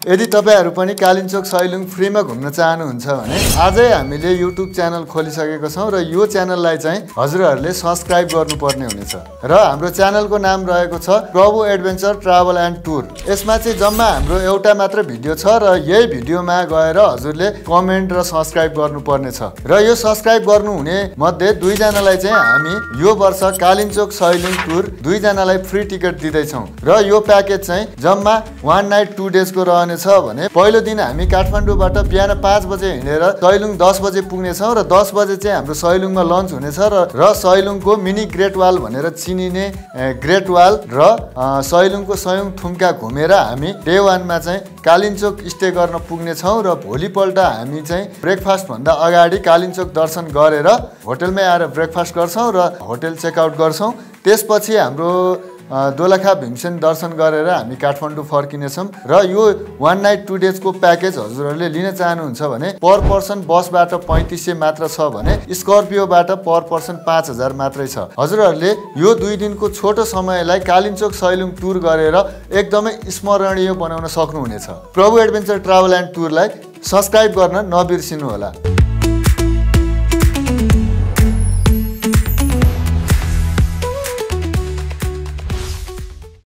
यदि तपाईहरु पनि कालिन्चोक सैलुङ फ्रीमा घुम्न चाहनुहुन्छ भने आजै हामीले YouTube च्यानल खोलिसकेको छौं र यो च्यानललाई चाहिँ हजुरहरुले सब्स्क्राइब गर्नुपर्ने हुनेछ र हाम्रो च्यानलको नाम रहेको छ प्रभु एडभेन्चर ट्राभल एन्ड टुर। यसमा चाहिँ जम्मा हाम्रो एउटा मात्र भिडियो छ र यही भिडियोमा गएर हजुरले कमेन्ट र सब्स्क्राइब गर्नुपर्ने छ र यो सब्स्क्राइब गर्नु हुने मध्ये 2 जनालाई चाहिँ हामी यो वर्ष कालिन्चोक सैलुङ टुर 2 जनालाई फ्री टिकट दिदै छौं र यो प्याकेज चाहिँ जम्मा 1 नाइट 2 डेज को रहने छ भने पहिलो दिन हामी काठमाडौँबाट बिहान 5 बजे हिँडेर सैलुङ 10 बजे पुग्ने छौं र 10 बजे चाहिँ हाम्रो सैलुङमा लन्च हुनेछ र सैलुङको मिनी ग्रेट वाल भनेर चिनिने ग्रेट वाल र सैलुङको सयौं थुम्का घुमेर हामी डे 1 मा चाहिँ कालिन्चोक स्टे गर्न पुग्ने छौं र भोलिपल्ट हामी चाहिँ ब्रेकफास्ट भन्दा अगाडि कालिन्चोक दर्शन गरेर होटलमै आएर ब्रेकफास्ट गर्छौं र होटल चेकआउट गर्छौं। त्यसपछि हाम्रो दोलखा भीमसेन दर्शन गरेर हामी काठमाडौँ फर्किनेछौं र यो 1 नाइट 2 डेज को प्याकेज हजुरहरुले लिन चाहनुहुन्छ भने पर पर्सन बसबाट 3500 मात्र छ भने स्कर्पियोबाट पर पर्सन 5000 मात्रै छ। हजुरहरुले यो 2 दिनको छोटो समयलाई कालिन्चोक सैलुङ टुर गरेर एकदमै स्मरणीय बनाउन सक्नुहुनेछ। प्रभु एडभेन्चर ट्राभल एन्ड टुरलाई सब्स्क्राइब गर्न नबिर्सिनु होला।